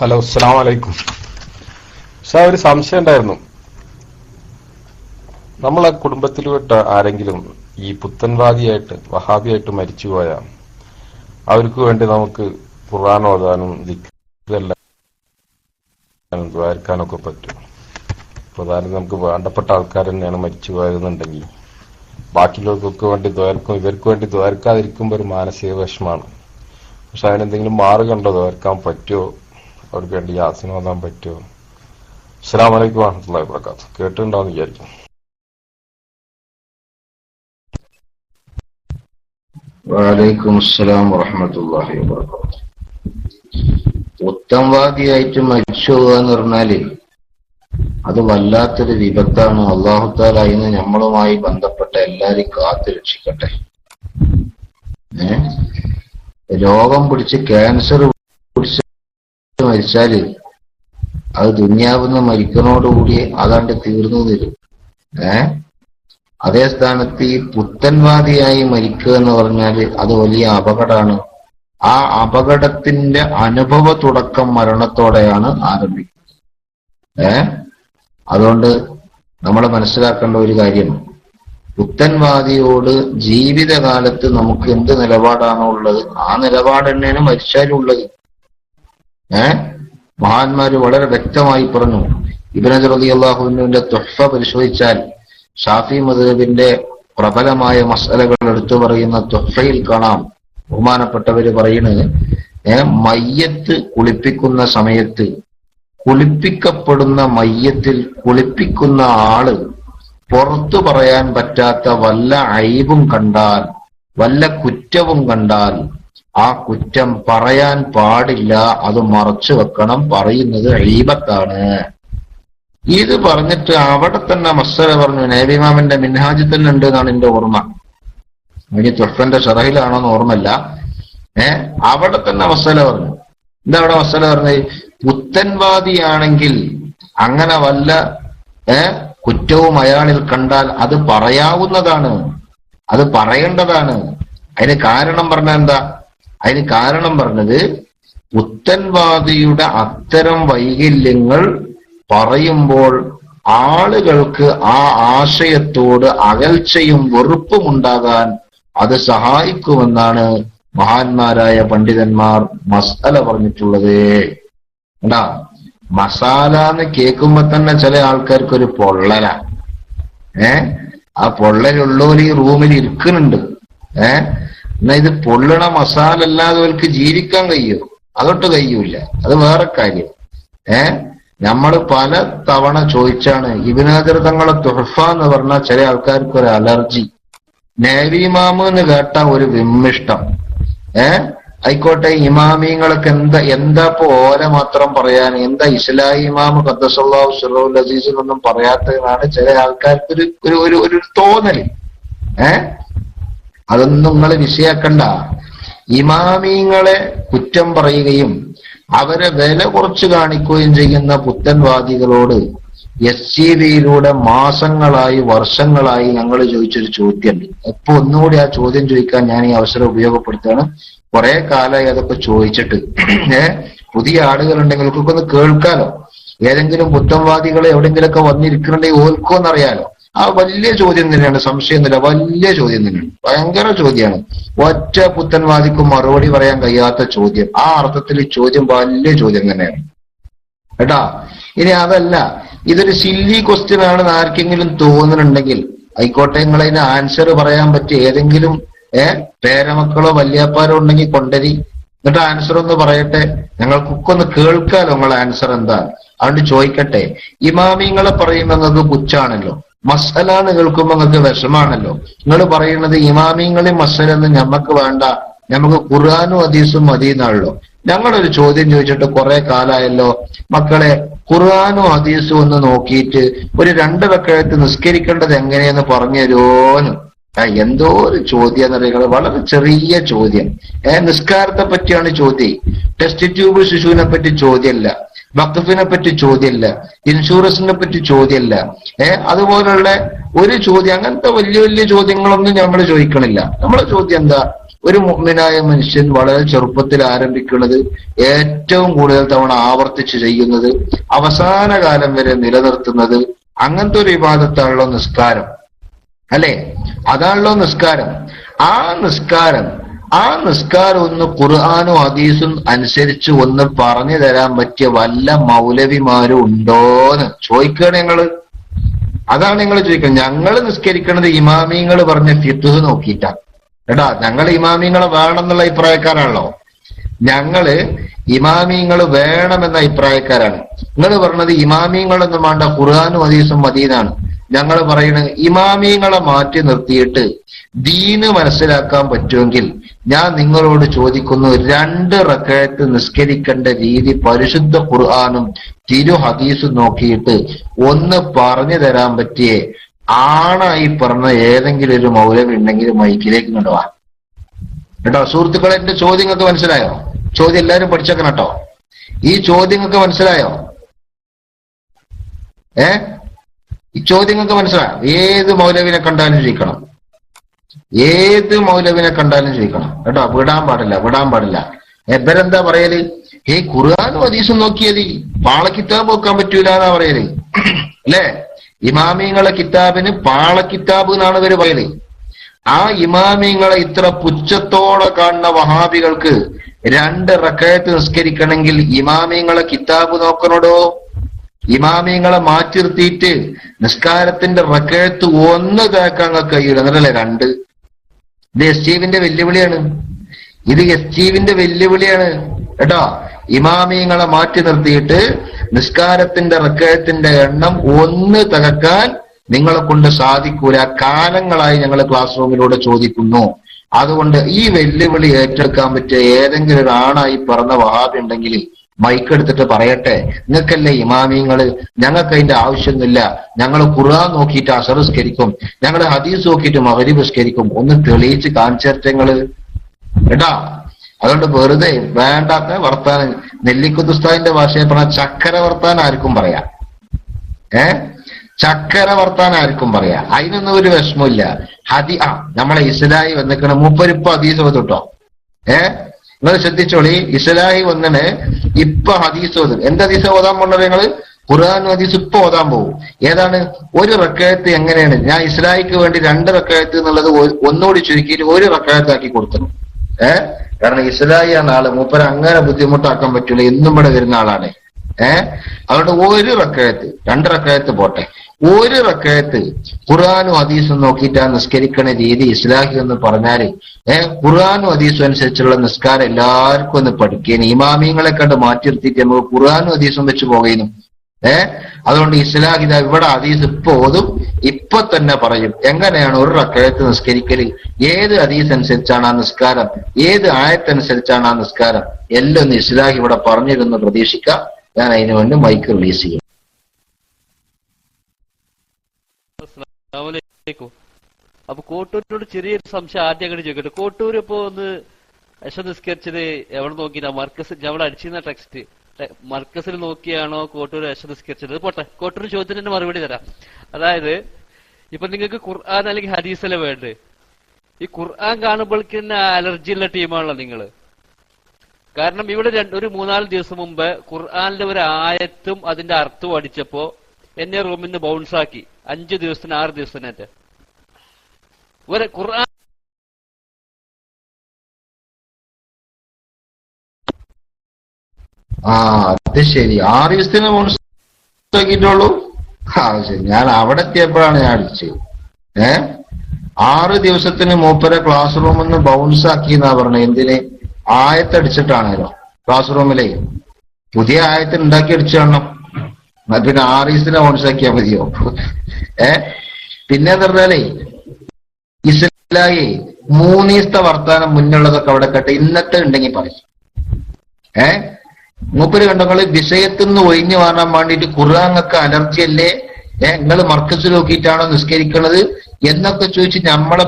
Hello, അസ്സലാമു അലൈക്കും. ഒരു സംശയം ഉണ്ടായിരുന്നു. നമ്മളെ കുടുംബത്തിൽപ്പെട്ട ആരെങ്കിലും ഈ പുത്തൻവാദിയായിട്ട് വഹാബിയായിട്ട് മരിച്ചുപോയാൽ അവർക്ക് വേണ്ടി നമുക്ക് ഖുർആൻ ഓതാനും ദിക്റെല്ലാം ദ്വാരക്കാനൊക്കെ പറ്റും. പ്രധാനം നമുക്ക് വേണ്ടപ്പെട്ട ആൾക്കാർ തന്നെയാണ് മരിച്ചുപോയതെന്നുണ്ടെങ്കിൽ ബാക്കിയുള്ളവർക്കൊക്കെ വേണ്ടി ദ്വാരക്കും, ഇവർക്ക് വേണ്ടി ദ്വാരക്കാതിരിക്കുമ്പോൾ ഒരു മാനസിക വിഷമാണ്. പക്ഷെ അതിനെന്തെങ്കിലും മാർഗമുണ്ടോ? ദ്വാരക്കാൻ പറ്റുമോ? അവർക്ക് വേണ്ടി യാസീൻ ഓതാൻ പറ്റുമോ? അസ്സലാമു അലൈക്കും വറഹ്മത്തുള്ളാഹി വബറകാതുഹു. കേട്ടിട്ടുണ്ടാവുമെന്ന് വിചാരിക്കും. വഅലൈക്കും അസ്സലാം വറഹ്മത്തുള്ളാഹി വബറകാതുഹു. ഉത്തംവാദിയായിട്ട് മരിച്ചു എന്ന് പറഞ്ഞാല് അത് വല്ലാത്തൊരു വിപത്താണ്. അല്ലാഹു തആല അതിന് നമ്മളുമായി ബന്ധപ്പെട്ട എല്ലാരെയും കാത്തു രക്ഷിക്കട്ടെ. രോഗം പിടിച്ച് ക്യാൻസർ പിടിച്ച് മരിച്ചാല് അത് ദുനിയാവിന്ന് മരിക്കുന്നതോടുകൂടി അതാണ്ട് തീർന്നു തരും. അതേ സ്ഥാനത്ത് ഈ പുത്തൻവാദിയായി മരിക്കുക എന്ന് പറഞ്ഞാല് അത് വലിയ അപകടമാണ്. ആ അപകടത്തിന്റെ അനുഭവ തുടക്കം മരണത്തോടെയാണ് ആരംഭിക്കുന്നത്. അതുകൊണ്ട് നമ്മൾ മനസ്സിലാക്കേണ്ട ഒരു കാര്യം, പുത്തൻവാദിയോട് ജീവിതകാലത്ത് നമുക്ക് എന്ത് നിലപാടാണോ ഉള്ളത് ആ നിലപാട് തന്നെയാണ് മരിച്ചാലും ഉള്ളത്. മഹാന്മാര് വളരെ വ്യക്തമായി പറഞ്ഞു. ഇബ്നു റളിയല്ലാഹു അൻഹുവിന്റെ തുഹ്ഫ പരിശോധിച്ചാൽ ഷാഫി മദ്ഹബിന്റെ പ്രബലമായ മസ്അലകൾ എടുത്തു പറയുന്ന തുഹ്ഫയിൽ കാണാം. ബഹുമാനപ്പെട്ടവര് പറയുന്നത്, മയ്യത്ത് കുളിപ്പിക്കുന്ന സമയത്ത് കുളിപ്പിക്കപ്പെടുന്ന മയ്യത്തിൽ കുളിപ്പിക്കുന്ന ആള് പുറത്തു പറയാൻ പറ്റാത്ത വല്ല അയ്ബും കണ്ടാൽ, വല്ല കുറ്റവും കണ്ടാൽ ആ കുറ്റം പറയാൻ പാടില്ല, അത് മറച്ചു വെക്കണം, പറയുന്നത് ഗീബത്താണ്. ഇത് പറഞ്ഞിട്ട് അവിടെ തന്നെ മസ്അല പറഞ്ഞു. നബി ഇമാമിന്റെ മിൻഹാജിൽ തന്നെ ഉണ്ട് എന്നാണ് എന്റെ ഓർമ്മ. ഇനി തുഹ്ഫന്റെ ഷറഹിലാണോന്ന് ഓർമ്മല്ല. അവിടെ തന്നെ മസ്അല പറഞ്ഞു. എന്താ അവിടെ മസ്അല പറഞ്ഞത്? പുത്തൻവാദിയാണെങ്കിൽ അങ്ങനെ വല്ല കുറ്റവും അയാളിൽ കണ്ടാൽ അത് പറയാവുന്നതാണ്, അത് പറയേണ്ടതാണ്. അതിന് കാരണം പറഞ്ഞ എന്താ? അതിന് കാരണം പറഞ്ഞത്, പുത്തൻവാദിയുടെ അത്തരം വൈകല്യങ്ങൾ പറയുമ്പോൾ ആളുകൾക്ക് ആ ആശയത്തോട് അകൽച്ചയും വെറുപ്പും ഉണ്ടാകാൻ അത് സഹായിക്കുമെന്നാണ് മഹാന്മാരായ പണ്ഡിതന്മാർ മസ്അല പറഞ്ഞിട്ടുള്ളത്. എന്താ മസാല എന്ന് കേൾക്കുമ്പോ തന്നെ ചില ആൾക്കാർക്ക് ഒരു പൊള്ളല. ആ പൊള്ളലുള്ളവർ ഈ റൂമിൽ ഇരിക്കുന്നുണ്ട്. എന്നാ ഇത് പൊള്ളണ മസാല അല്ലാതെ അവർക്ക് ജീവിക്കാൻ കഴിയുമോ? അതൊട്ട് കഴിയൂല. അത് വേറെ കാര്യം. നമ്മൾ പല തവണ ചോദിച്ചാണ്. ഇബ്നു ഹജർ തങ്ങളെ തുഹ്ഫ എന്ന് പറഞ്ഞാൽ ചില ആൾക്കാർക്ക് ഒരു അലർജി. നബി ഇമാമ് എന്ന് കേട്ട ഒരു വിമ്മിഷ്ടം. ആയിക്കോട്ടെ, ഇമാമിങ്ങൾക്ക് എന്താ ഇപ്പൊ ഓരെ മാത്രം പറയാൻ, എന്താ ഇസ്ലാഹി ഇമാമ് ഖദ്ദസല്ലാഹു സിർറഹുൽ അസീസ് എന്നൊന്നും പറയാത്തതാണ് ചില ആൾക്കാർക്ക് ഒരു തോന്നല്. അതൊന്നും നിങ്ങൾ വിഷയാക്കണ്ട. ഇമാമിങ്ങളെ കുറ്റം പറയുകയും അവരെ വില കുറച്ച് കാണിക്കുകയും ചെയ്യുന്ന പുത്തൻവാദികളോട് SCBയിലൂടെ മാസങ്ങളായി വർഷങ്ങളായി ഞങ്ങൾ ചോദിച്ചൊരു ചോദ്യമുണ്ട്. ഇപ്പൊ ഒന്നുകൂടി ആ ചോദ്യം ചോദിക്കാൻ ഞാൻ ഈ അവസരം ഉപയോഗപ്പെടുത്തുകയാണ്. കുറെ കാലമായി അതൊക്കെ ചോദിച്ചിട്ട്. പുതിയ ആളുകളുണ്ടെങ്കിൽ ഒക്കെ ഒന്ന് കേൾക്കാലോ. ഏതെങ്കിലും പുത്തൻവാദികളെ എവിടെയെങ്കിലുമൊക്കെ വന്നിരിക്കുന്നുണ്ടെങ്കിൽ ഓൽക്കോന്നറിയാലോ. ആ വലിയ ചോദ്യം തന്നെയാണ്, സംശയമൊന്നുമില്ല. വലിയ ചോദ്യം തന്നെയാണ്, ഭയങ്കര ചോദ്യമാണ്. ഒറ്റ പുത്തൻവാദിക്കും മറുപടി പറയാൻ കഴിയാത്ത ചോദ്യം. ആ അർത്ഥത്തിൽ ഈ ചോദ്യം വലിയ ചോദ്യം തന്നെയാണ് കേട്ടാ. ഇനി അതല്ല, ഇതൊരു സില്ലി ക്വസ്റ്റ്യൻ ആണെന്ന് ആർക്കെങ്കിലും തോന്നുന്നുണ്ടെങ്കിൽ ആയിക്കോട്ടെ, നിങ്ങൾ അതിന് ആൻസർ പറയാൻ പറ്റിയ ഏതെങ്കിലും പേരമക്കളോ വല്യാപ്പാരോ ഉണ്ടെങ്കിൽ കൊണ്ടരി, എന്നിട്ട് ആൻസർ ഒന്ന് പറയട്ടെ. ഞങ്ങൾക്കൊക്കെ ഒന്ന് കേൾക്കാലോ നിങ്ങളെ ആൻസർ എന്താ. അതുകൊണ്ട് ചോദിക്കട്ടെ. ഇമാമിങ്ങളെ പറയുന്നത് പുച്ഛാണല്ലോ, മസ്അലാന്ന് കേൾക്കുമ്പോ നിങ്ങൾക്ക് വിഷമാണല്ലോ. നിങ്ങൾ പറയുന്നത് ഇമാമിങ്ങളെ മസ്അലൊന്നും ഞമ്മക്ക് വേണ്ട, നമുക്ക് ഖുർആനും ഹദീസും മതിയെന്നാണല്ലോ. ഞങ്ങളൊരു ചോദ്യം ചോദിച്ചിട്ട് കുറെ കാലമായല്ലോ. മക്കളെ, ഖുർആനും ഹദീസും ഒന്ന് നോക്കിയിട്ട് ഒരു 2 റക്അത്ത് നിസ്കരിക്കേണ്ടത് എങ്ങനെയെന്ന് പറഞ്ഞു തരുമോന്ന്. എന്തോ ഒരു ചോദ്യം എന്നറിയുന്നത്, വളരെ ചെറിയ ചോദ്യം. നിസ്കാരത്തെ പറ്റിയാണ് ചോദ്യം. ടെസ്റ്റ് ട്യൂബ് ശിശുവിനെ പറ്റി ചോദ്യമല്ല, വഖഫിനെ പറ്റി ചോദ്യമല്ല, ഇൻഷുറൻസിനെ പറ്റി ചോദ്യമല്ല. അതുപോലുള്ള ഒരു ചോദ്യം, അങ്ങനത്തെ വലിയ വലിയ ചോദ്യങ്ങളൊന്നും നമ്മൾ ചോദിക്കണില്ല. നമ്മുടെ ചോദ്യം എന്താ? ഒരു മുഅ്മിനായ മനുഷ്യൻ വളരെ ചെറുപ്പത്തിൽ ആരംഭിക്കുന്നത്, ഏറ്റവും കൂടുതൽ തവണ ആവർത്തിച്ച് ചെയ്യുന്നത്, അവസാന കാലം വരെ നിലനിർത്തുന്നത് അങ്ങനത്തെ ഒരു ഇബാദത്താണല്ലോ നിസ്കാരം, അല്ലെ? അതാണല്ലോ നിസ്കാരം. ആ നിസ്കാരം ഒന്ന് ഖുർആനും ഹദീസും അനുസരിച്ച് ഒന്ന് പറഞ്ഞു തരാൻ പറ്റിയ വല്ല മൗലവിമാരും ഉണ്ടോന്ന് ചോദിക്കുകയാണ് ഞങ്ങള്. അതാണ് ഞങ്ങൾ ചോദിക്കുന്നത്. ഞങ്ങൾ നിസ്കരിക്കുന്നത് ഇമാമിങ്ങൾ പറഞ്ഞ ഫിഖ്ഹ് നോക്കിയിട്ടാ കേട്ടാ. ഞങ്ങൾ ഇമാമിങ്ങളെ വേണമെന്നുള്ള അഭിപ്രായക്കാരാണല്ലോ. ഞങ്ങള് ഇമാമിങ്ങൾ വേണമെന്ന അഭിപ്രായക്കാരാണ്. നിങ്ങൾ പറഞ്ഞത് ഇമാമിങ്ങളൊന്നും വേണ്ട, ഖുർആനും ഹദീസും മദീനാണ്. ഞങ്ങൾ പറയുന്നത് ഇമാമിങ്ങളെ മാറ്റി നിർത്തിയിട്ട് ദീന് മനസ്സിലാക്കാൻ പറ്റുമെങ്കിൽ ഞാൻ നിങ്ങളോട് ചോദിക്കുന്നു, 2 റക്അത്ത് നിസ്കരിക്കേണ്ട രീതി പരിശുദ്ധ ഖുർആനും തിരു ഹദീസും നോക്കിയിട്ട് ഒന്ന് പറഞ്ഞു തരാൻ പറ്റിയേ ആണായി പറഞ്ഞ ഏതെങ്കിലും ഒരു മൗലവി ഉണ്ടെങ്കിൽ മൈക്കിലേക്ക് കൊണ്ടുപോവാ കേട്ടോ. സുഹൃത്തുക്കളെ, എന്റെ ചോദ്യങ്ങൾക്ക് മനസ്സിലായോ? ചോദ്യം എല്ലാവരും പഠിച്ചേക്കണം കേട്ടോ. ഈ ചോദ്യങ്ങൾക്ക് മനസ്സിലായോ? ഈ ചോദ്യങ്ങൾക്ക് മനസ്സിലായോ? ഏത് മൗലവിനെ കണ്ടാലും ചോദിക്കണം, ഏത് മൗലവിനെ കണ്ടാലും ചോദിക്കണം കേട്ടോ. വിടാൻ പാടില്ല. എബരെന്താ പറയല്? ഖുർആനും ഹദീസും നോക്കിയത് പാളക്കിതാബ് നോക്കാൻ പറ്റൂല എന്നാ പറയല്, അല്ലേ? ഇമാമിങ്ങളെ കിതാബിന് പാളക്കിതാബ് എന്നാണ് ഇവര് പറയല്. ആ ഇമാമിങ്ങളെ ഇത്ര പുച്ഛത്തോടെ കാണുന്ന വഹാബികൾക്ക് 2 റക്അത്ത് നിസ്കരിക്കണമെങ്കിൽ ഇമാമിങ്ങളെ കിതാബ് നോക്കണോടോ. ഇമാമിങ്ങളെ മാറ്റി നിർത്തിയിട്ട് നിസ്കാരത്തിന്റെ റക്അത്ത് 1 തേക്കാൻ കഴിയൂല, എന്നല്ലേ 2. ഇത് എസ്ജീവിന്റെ വെല്ലുവിളിയാണ് കേട്ടോ. ഇമാമിങ്ങളെ മാറ്റി നിർത്തിയിട്ട് നിസ്കാരത്തിന്റെ റക്അത്തിന്റെ എണ്ണം 1 തകക്കാൻ നിങ്ങളെ കൊണ്ട് സാധിക്കൂല. കാലങ്ങളായി ഞങ്ങൾ ക്ലാസ് റൂമിലൂടെ ചോദിക്കുന്നു. അതുകൊണ്ട് ഈ വെല്ലുവിളി ഏറ്റെടുക്കാൻ പറ്റിയ ഏതെങ്കിലും ഒരു ആണായി പറഞ്ഞ വഹാബി ഉണ്ടെങ്കിൽ മൈക്കെടുത്തിട്ട് പറയട്ടെ, നിങ്ങൾക്കല്ലേ ഇമാമിങ്ങള്, ഞങ്ങൾക്ക് അതിന്റെ ആവശ്യമൊന്നുമില്ല, ഞങ്ങൾ ഖുർആൻ നോക്കിയിട്ട് അസർ സ്കരിക്കും, ഞങ്ങൾ ഹദീസ് നോക്കിയിട്ട് മഗ്രിബ് സ്കരിക്കും, ഒന്ന് തെളിയിച്ച് കാണിച്ചേർത്തങ്ങള് കേട്ടാ. അതുകൊണ്ട് വെറുതെ വേണ്ടാത്ത വർത്താനം, നെല്ലിക്കുത്തുസ്താദിന്റെ ഭാഷയെ പറഞ്ഞ ചക്കര വർത്താനം ആർക്കും പറയാം. ചക്കര വർത്താനം ആർക്കും പറയാം. അതിനൊന്നും ഒരു വിഷമമില്ല. നമ്മളെ ഇസ്ലാഹി വന്നിക്കണ മൂപ്പരിപ്പ ഹദീസ് ഓതുട്ടോ. നിങ്ങൾ ശ്രദ്ധിച്ചോളി, ഇസ്ലാഹി വന്നിന് ഇപ്പൊ ഹദീസ് ഓതും. എന്ത് ഹദീസ് ഓതാൻ പോണത്? ഞങ്ങള് ഖുർആൻ ഹദീസ് ഇപ്പൊ ഓതാൻ പോകും. ഏതാണ്? 1 റക്അത്ത് എങ്ങനെയാണ്? ഞാൻ ഇസ്ലാഹിക്ക് വേണ്ടി 2 റക്അത്ത് എന്നുള്ളത് ഒന്നുകൂടി ചുരുക്കിയിട്ട് 1 റക്അത്ത് ആക്കി കൊടുത്തു. കാരണം ഇസ്ലാഹിയാണ് ആള്, മൂപ്പര അങ്ങനെ ബുദ്ധിമുട്ടാക്കാൻ പറ്റൂല, എന്നും ഇവിടെ വരുന്ന ആളാണ്. അതുകൊണ്ട് 1 റക്അത്ത്, 2 റക്അത്ത് പോട്ടെ, 1 റക്അത്ത് ഖുർആനും ഹദീസും നോക്കിയിട്ടാ നിസ്കരിക്കണ രീതി ഇസ്ലാഹി എന്ന് പറഞ്ഞാല് ഖുർആനും ഹദീസും അനുസരിച്ചുള്ള നിസ്കാരം എല്ലാവർക്കും ഒന്ന് പഠിക്കാൻ, ഇമാമിങ്ങളെ കണ്ട് മാറ്റി നിർത്തിയിട്ട് നമുക്ക് ഖുർആനും ഹദീസും വെച്ച് പോകുന്നു. അതുകൊണ്ട് ഇസ്ലാഹി ഇവിടെ ഹദീസ് ഇപ്പൊ ഓതും, ഇപ്പൊ തന്നെ പറയും എങ്ങനെയാണ് 1 റക്അത്ത് നിസ്കരിക്കല്, ഏത് ഹദീസ് അനുസരിച്ചാണ് ആ നിസ്കാരം, ഏത് ആയത്തനുസരിച്ചാണ് ആ നിസ്കാരം, എല്ലാം ഒന്ന് ഇസ്ലാഹി ഇവിടെ പറഞ്ഞിരുന്ന് പ്രതീക്ഷിക്കാം. ഞാൻ അതിനു വേണ്ടി മൈക്ക് റിലീസ് ചെയ്യും. അപ്പൊ കോട്ടൂരിനോട് ചെറിയൊരു സംശയം ആദ്യം അങ്ങോട്ട് ചോദിക്കട്ടെ. കോട്ടൂർ ഇപ്പൊ ഒന്ന് നിസ്കരിച്ചത് എവിടെ നോക്കിയാ? മർക്കസ് ഞമ്മടെ അടിച്ചിരുന്ന ടെക്സ്റ്റ് മർക്കസിൽ നോക്കിയാണോ കോട്ടൂർ നിസ്കരിച്ചത്? പോട്ടെ, കോട്ടൂർ ചോദ്യത്തിന് തന്നെ മറുപടി തരാം. അതായത് ഇപ്പൊ നിങ്ങൾക്ക് ഖുർആൻ അല്ലെങ്കിൽ ഹദീസല്ലേ വേണ്ടത്? ഈ ഖുർആൻ കാണുമ്പോഴേക്ക് തന്നെ അലർജി ഉള്ള ടീമാണല്ലോ നിങ്ങള്. കാരണം ഇവിടെ ഒരു 3-4 ദിവസം മുമ്പ് ഖുർആനിലെ ഒരു ആയത്തും അതിന്റെ അർത്ഥവും അടിച്ചപ്പോ എന്നെ റൂമിൽ നിന്ന് ബൗൺസാക്കി 5 ദിവസത്തിന് 6 ദിവസത്തിനേറ്റ്. ഒരു ഖുർആൻ അത് ശരി, 6 ദിവസത്തിന് ബൗൺസാക്കിയിട്ടുള്ളൂ. ശരി, ഞാൻ അവിടെ എത്തിയപ്പോഴാണ് ഞാൻ അടിച്ചത്. 6 ദിവസത്തിന് മൂപ്പരെ ക്ലാസ് റൂമിൽ നിന്ന് ബൗൺസാക്കി എന്നാ പറഞ്ഞത്. എന്തിന്? ആയത്തടിച്ചിട്ടാണല്ലോ. ക്ലാസ് റൂമിലെ പുതിയ ആയത്ത് ഉണ്ടാക്കി അടിച്ചു കാണണം. പിന്നെ 6 ദിവസത്തിന് ബൗൺസാക്കിയാൽ മതിയോ? പിന്നെ പറഞ്ഞാലേ ഇസ്ലാഹി 3 ദിവസത്തെ വർത്താനം മുന്നുള്ളതൊക്കെ അവിടെ കേട്ടെ, ഇന്നത്തെ ഉണ്ടെങ്കിൽ പറയും. മൂപ്പര് കണ്ടങ്ങള് വിഷയത്തിൽ നിന്ന് ഒഴിഞ്ഞു മാറാൻ വേണ്ടിയിട്ട് ഖുർആനൊക്കെ അലർജി അല്ലേ, നിങ്ങൾ മർക്കസ് നോക്കിയിട്ടാണോ നിസ്കരിക്കണത് എന്നൊക്കെ ചോദിച്ച് നമ്മളെ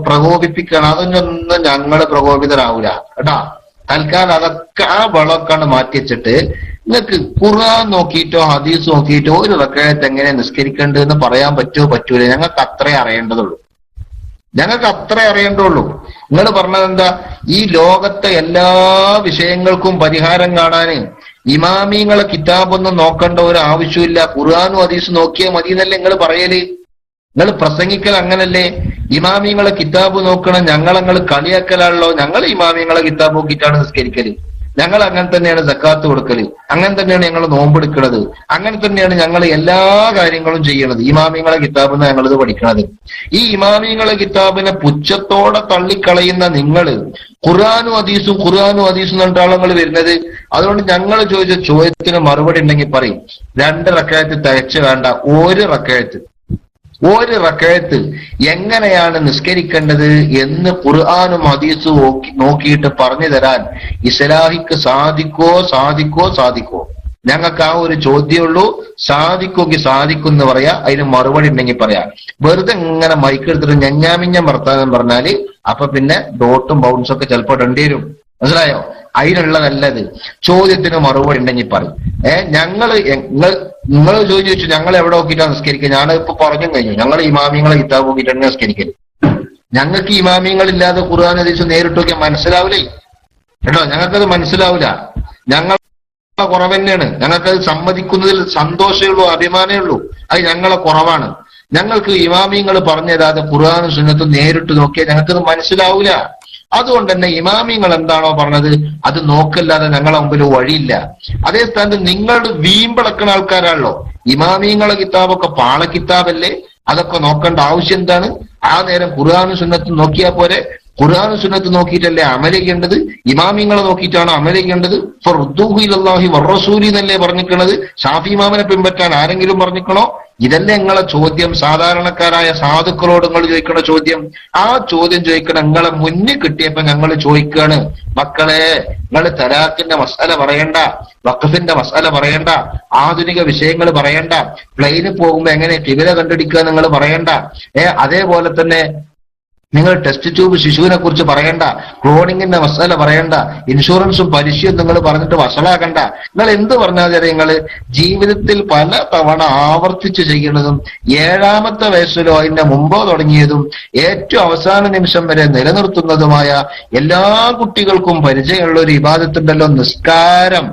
പ്രകോപിപ്പിക്കണം. അതൊന്നും ഞങ്ങള് പ്രകോപിതരാവൂല കേട്ടാ. തൽക്കാലം അതൊക്കെ ആ വളമൊക്കെയാണ് മാറ്റി വെച്ചിട്ട് നിങ്ങൾക്ക് ഖുർആൻ നോക്കിയിട്ടോ ഹദീസ് നോക്കിയിട്ടോ 1 റക്അത്ത് എങ്ങനെ നിസ്കരിക്കേണ്ടതെന്ന് പറയാൻ പറ്റുമോ പറ്റൂല? ഞങ്ങൾക്ക് അത്രേ അറിയേണ്ടതുള്ളൂ. ഞങ്ങൾക്ക് അത്ര അറിയേണ്ടുള്ളൂ. നിങ്ങൾ പറഞ്ഞത് എന്താ? ഈ ലോകത്തെ എല്ലാ വിഷയങ്ങൾക്കും പരിഹാരം കാണാന് ഇമാമിങ്ങളെ കിതാബൊന്നും നോക്കേണ്ട ഒരു ആവശ്യമില്ല, ഖുർആനും ഹദീസും നോക്കിയാൽ മതി എന്നല്ലേ നിങ്ങൾ പറയല്? നിങ്ങൾ പ്രസംഗിക്കൽ അങ്ങനല്ലേ? ഇമാമിങ്ങളെ കിതാബ് നോക്കണം, ഞങ്ങൾ കളിയാക്കലാണല്ലോ. ഞങ്ങൾ ഇമാമിങ്ങളെ കിതാബ് നോക്കിയിട്ടാണ് നിസ്കരിക്കല്, ഞങ്ങൾ അങ്ങനെ തന്നെയാണ് സക്കാത്ത് കൊടുക്കല്, അങ്ങനെ തന്നെയാണ് ഞങ്ങൾ നോമ്പെടുക്കുന്നത്, അങ്ങനെ തന്നെയാണ് ഞങ്ങൾ എല്ലാ കാര്യങ്ങളും ചെയ്യണത്. ഇമാമിങ്ങളെ കിതാബിന്ന് ഞങ്ങളിത് പഠിക്കണത്. ഈ ഇമാമിങ്ങളെ കിതാബിനെ പുച്ഛത്തോടെ തള്ളിക്കളയുന്ന നിങ്ങള് ഖുർആനും ഹദീസും എന്നിട്ടാണ് നിങ്ങൾ വരുന്നത്. അതുകൊണ്ട് ഞങ്ങൾ ചോദിച്ച ചോദ്യത്തിന് മറുപടി ഉണ്ടെങ്കിൽ പറയും. 2 റക്അത്ത് തികച്ചു വേണ്ട, ഒരു റക്അത്ത് എങ്ങനെയാണ് നിസ്കരിക്കേണ്ടത് എന്ന് ഖുർആനും ഹദീസും നോക്കിയിട്ട് പറഞ്ഞു തരാൻ ഇസ്ലാഹിക്ക് സാധിക്കോ? ഞങ്ങൾക്ക് ആ ഒരു ചോദ്യമുള്ളൂ. സാധിക്കുമെങ്കിൽ സാധിക്കും എന്ന് പറയാ, അതിന് മറുപടി ഉണ്ടെങ്കിൽ പറയാം. വെറുതെ ഇങ്ങനെ മൈക്കെടുത്തിട്ട് ഞഞ്ഞാമിഞ്ഞം വർത്താനം പറഞ്ഞാല് അപ്പൊ പിന്നെ ഡോട്ടും ബൗൺസും ഒക്കെ ചിലപ്പോൾ ഇടേണ്ടി വരും. മനസ്സിലായോ? അതിനുള്ള നല്ലത് ചോദ്യത്തിന് മറുപടി ഉണ്ടെങ്കിൽ പറയും. നിങ്ങൾ ചോദിച്ചു ഞങ്ങൾ എവിടെ നോക്കിയിട്ടാണ് നിസ്കരിക്കുക? ഞാനിപ്പോ പറഞ്ഞു കഴിഞ്ഞു, ഞങ്ങൾ ഇമാമിങ്ങളെ കിതാബ് നോക്കിയിട്ടാണ് നിസ്കരിക്കല്. ഞങ്ങൾക്ക് ഇമാമിങ്ങളില്ലാതെ ഖുർആൻ ഹദീസ് നേരിട്ട് നോക്കിയാൽ മനസ്സിലാവില്ലേ കേട്ടോ? ഞങ്ങൾക്കത് മനസ്സിലാവില്ല. ഞങ്ങൾ കുറവ് തന്നെയാണ്. ഞങ്ങൾക്കത് സമ്മതിക്കുന്നതിൽ സന്തോഷമേ ഉള്ളൂ, അഭിമാനമേ ഉള്ളൂ. അത് ഞങ്ങളെ കുറവാണ്. ഞങ്ങൾക്ക് ഇമാമിങ്ങൾ പറഞ്ഞു തരാതെ ഖുർആനും സുന്നത്തും നേരിട്ട് നോക്കിയാൽ ഞങ്ങൾക്കത് മനസ്സിലാവില്ല. അതുകൊണ്ട് തന്നെ ഇമാമിങ്ങൾ എന്താണോ പറഞ്ഞത് അത് നോക്കല്ലാതെ ഞങ്ങളെ മുമ്പിൽ വഴിയില്ല. അതേ സ്ഥാനത്ത് നിങ്ങളുടെ വീമ്പിളക്കുന്ന ആൾക്കാരാണല്ലോ. ഇമാമിങ്ങളെ കിതാബൊക്കെ പാള കിതാബല്ലേ, അതൊക്കെ നോക്കേണ്ട ആവശ്യം എന്താണ്? ആ നേരം ഖുർആനും സുന്നത്തും നോക്കിയാൽ പോരെ? ഖുർആനും സുന്നത്ത് നോക്കിയിട്ടല്ലേ അമലിക്കേണ്ടത്? ഇമാമിങ്ങളെ നോക്കിയിട്ടാണ് അമലിക്കേണ്ടത്. ഫർദൂഹു ഇലല്ലാഹി വറസൂലി എന്നല്ലേ പറഞ്ഞിരിക്കണത്? ഷാഫി ഇമാമിനെ പിൻപറ്റാൻ ആരെങ്കിലും പറഞ്ഞിക്കണോ? ഇതല്ലേ നിങ്ങളെ ചോദ്യം? സാധാരണക്കാരായ സാധുക്കളോട് നിങ്ങൾ ചോദിക്കണ ചോദ്യം. ആ ചോദ്യം ചോദിക്കണ നിങ്ങളെ മുന്നിൽ കിട്ടിയപ്പോ ഞങ്ങൾ ചോദിക്കാണ്, മക്കളെ നിങ്ങൾ തലാഖിന്റെ മസാല പറയണ്ട, വഖഫിന്റെ മസാല പറയണ്ട, ആധുനിക വിഷയങ്ങൾ പറയണ്ട, പ്ലെയിനിൽ പോകുമ്പോ എങ്ങനെ കിബില കണ്ടുപിടിക്കുക നിങ്ങൾ പറയണ്ട, അതേപോലെ തന്നെ നിങ്ങൾ ടെസ്റ്റ് ട്യൂബ് ശിശുവിനെ കുറിച്ച് പറയണ്ട, ക്ലോണിങ്ങിന്റെ മസാല പറയണ്ട, ഇൻഷുറൻസും പലിശയും നിങ്ങൾ പറഞ്ഞിട്ട് വഷളാക്കണ്ട. നിങ്ങൾ എന്ത് പറഞ്ഞാൽ നിങ്ങൾ ജീവിതത്തിൽ പല തവണ ആവർത്തിച്ച് ചെയ്യുന്നതും 7ാമത്തെ വയസ്സിലോ അതിന്റെ മുമ്പോ തുടങ്ങിയതും ഏറ്റവും അവസാന നിമിഷം വരെ നിലനിർത്തുന്നതുമായ എല്ലാ കുട്ടികൾക്കും പരിചയമുള്ള ഒരു ഇബാദത്തുണ്ടല്ലോ, നിസ്കാരം.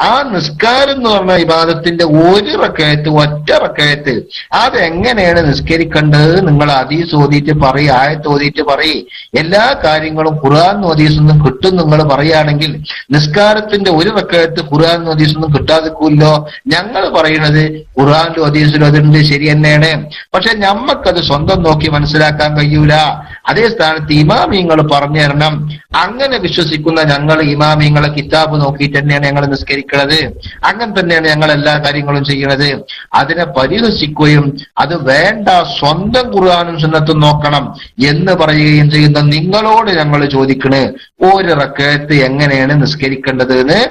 ആ നിസ്കാരം എന്ന് പറഞ്ഞ ഇബാദത്തിന്റെ ഒരു റക്അത്ത്, ഒറ്റ റക്അത്ത്, അതെങ്ങനെയാണ് നിസ്കരിക്കേണ്ടത് നിങ്ങൾ ഹദീസ് ഓതിയിട്ട് പറയും, ആയത്ത് ഓതിയിട്ട് പറയും. എല്ലാ കാര്യങ്ങളും ഖുർആൻ ഹദീസൊന്നും കിട്ടും നിങ്ങൾ പറയുകയാണെങ്കിൽ നിസ്കാരത്തിന്റെ ഒരു റക്അത്ത് ഖുർആൻ ഹദീസൊന്നും കിട്ടാതിരിക്കുമല്ലോ. ഞങ്ങൾ പറയുന്നത് ഖുർആനിലും ഹദീസിലും അതുണ്ട്, ശരി തന്നെയാണ്. പക്ഷെ ഞമ്മക്കത് സ്വന്തം നോക്കി മനസ്സിലാക്കാൻ കഴിയൂല. അതേ സ്ഥാനത്ത് ഇമാമിങ്ങൾ പറഞ്ഞു തരണം. അങ്ങനെ വിശ്വസിക്കുന്ന ഞങ്ങൾ ഇമാമിങ്ങളെ കിതാബ് നോക്കി തന്നെയാണ് ഞങ്ങൾ നിസ്കരിക്കുന്നത്, അങ്ങനെ തന്നെയാണ് ഞങ്ങൾ എല്ലാ കാര്യങ്ങളും ചെയ്യുന്നത്. അതിനെ പരിഹസിക്കുകയും അത് വേണ്ട സ്വന്തം ഖുർആനും സുന്നത്തും നോക്കണം എന്ന് പറയുകയും ചെയ്യുന്ന നിങ്ങളോട് ഞങ്ങൾ ചോദിക്കണേ, ഒരു റക്അത്ത് എങ്ങനെയാണ് നിസ്കരിക്കേണ്ടത് എന്ന്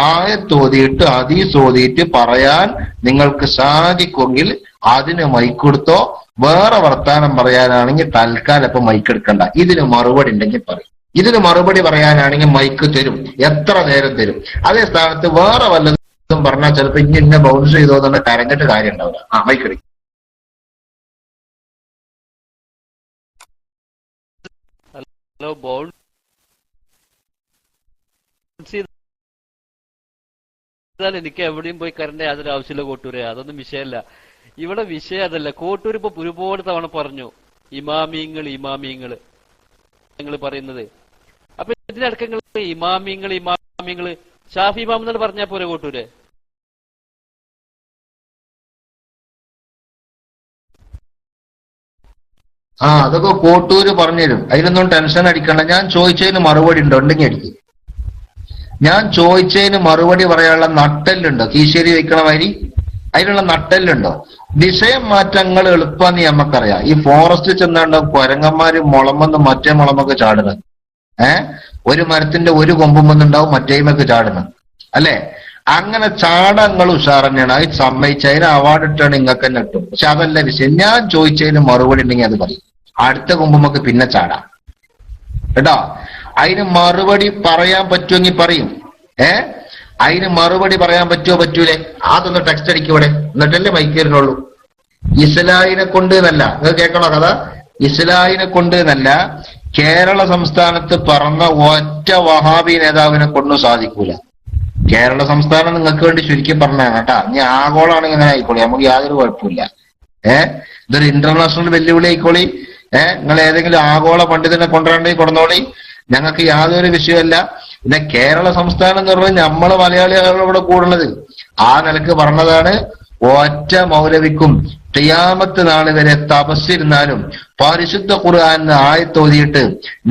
ആയത്ത് ഓതിയിട്ട് ഹദീസ് ഓതിയിട്ട് പറയാൻ നിങ്ങൾക്ക് സാധിക്കുമെങ്കിൽ അതിന് മൈക്കെടുത്തോ. വേറെ വർത്താനം പറയാനാണെങ്കിൽ തൽക്കാലം ഇപ്പൊ മൈക്കെടുക്കണ്ട. ഇതിന് മറുപടി ഉണ്ടെങ്കിൽ പറയും. ഇതിന് മറുപടി പറയാനാണെങ്കിൽ മൈക്ക് തരും, എത്ര നേരം തരും. അതേ സ്ഥാനത്ത് വേറെ വല്ലതും പറഞ്ഞാൽ ചിലപ്പോ ഇന്ന ബൗൺസ് ചെയ്തോ തന്നെ കരഞ്ഞിട്ട് കാര്യം ഉണ്ടാവില്ല. മൈക്കെടുക്കും. ഹലോ, ബൗൺസ് എനിക്ക് എവിടെയും പോയി കരണ്ടേ യാതൊരു ആവശ്യമില്ല കോട്ടൂരെ, അതൊന്നും വിഷയമല്ല. ഇവിടെ വിഷയം അതല്ല. കോട്ടൂർ ഇപ്പൊ ഒരുപാട് തവണ പറഞ്ഞു ഇമാമിങ്ങൾ ഞങ്ങൾ പറയുന്നത്. അപ്പൊ ഇതിനടക്കം ഇമാമിങ്ങൾ ഷാഫി ഇമാം എന്നാണ് പറഞ്ഞാൽ പോരെ കോട്ടൂര്? അതൊക്കെ കോട്ടൂര് പറഞ്ഞുതരും, അതിലൊന്നും ടെൻഷൻ അടിക്കണ്ട. ഞാൻ ചോദിച്ചതിന് മറുപടി ഉണ്ടോ? ഉണ്ടെങ്കിൽ അടിക്കും. ഞാൻ ചോദിച്ചതിന് മറുപടി പറയാനുള്ള നട്ടെല്ലുണ്ടോ? കീശേരി വയ്ക്കണ മാതിരി അതിനുള്ള നട്ടെല്ലുണ്ടോ? വിഷയം മാറ്റങ്ങൾ എളുപ്പമെന്ന് നമുക്കറിയാം. ഈ ഫോറസ്റ്റ് ചെന്നുണ്ടാവും കുരങ്ങന്മാര് മുളമെന്ന് മറ്റേ മുളമൊക്കെ ചാടുന്നത്. ഒരു മരത്തിന്റെ ഒരു കൊമ്പുമെന്നുണ്ടാവും മറ്റേമൊക്കെ ചാടുന്നത് അല്ലെ? അങ്ങനെ ചാടങ്ങൾ ഉഷാർ തന്നെയാണ്. അത് സമ്മതിച്ച് അതിന് അവാർഡ് ഇട്ടാണ് നിങ്ങൾക്ക് തന്നെ കിട്ടും. പക്ഷെ അതല്ല വിഷയം. ഞാൻ ചോദിച്ചതിന് മറുപടി ഉണ്ടെങ്കിൽ അത് പറയും. അടുത്ത കൊമ്പുമൊക്കെ പിന്നെ ചാടാം കേട്ടോ. അതിന് മറുപടി പറയാൻ പറ്റുമെങ്കിൽ പറയും. അതിന് മറുപടി പറയാൻ പറ്റുമോ പറ്റൂലേ? അതൊന്ന് ടെക്സ്റ്റ് അടിക്കൂടെ, എന്നിട്ടല്ലേ മൈക്കേറിനുള്ളൂ. ഇസ്ലാഹിനെ കൊണ്ട് എന്നല്ല, നിങ്ങൾ കേൾക്കണോ കഥ? ഇസ്ലാഹിനെ കൊണ്ട് എന്നല്ല, കേരള സംസ്ഥാനത്ത് പറഞ്ഞ ഒറ്റ വഹാബി നേതാവിനെ കൊണ്ടും സാധിക്കൂല. കേരള സംസ്ഥാനം നിങ്ങൾക്ക് വേണ്ടി ചുരുക്കി പറഞ്ഞാണ് കേട്ടാ. ഇനി ആഗോളാണെങ്കിൽ അങ്ങനെ ആയിക്കോളി, നമുക്ക് യാതൊരു കുഴപ്പമില്ല. ഇതൊരു ഇന്റർനാഷണൽ വെല്ലുവിളി ആയിക്കോളി. നിങ്ങൾ ഏതെങ്കിലും ആഗോള പണ്ഡിതനെ കൊണ്ടുവരേണ്ടി കൊണ്ടുവന്നോളി, ഞങ്ങൾക്ക് യാതൊരു വിഷയമല്ല. പിന്നെ കേരള സംസ്ഥാനം എന്ന് പറഞ്ഞാൽ നമ്മള് മലയാളികളാണ് ഇവിടെ കൂടുള്ളത്. ആ നിലക്ക് പറഞ്ഞതാണ്. ഒറ്റ മൗലവിക്കും ഖിയാമത്ത് നാള് വരെ തപസ്സിരുന്നാലും പരിശുദ്ധ ഖുർആൻ ആയത്ത് ഓതിയിട്ട്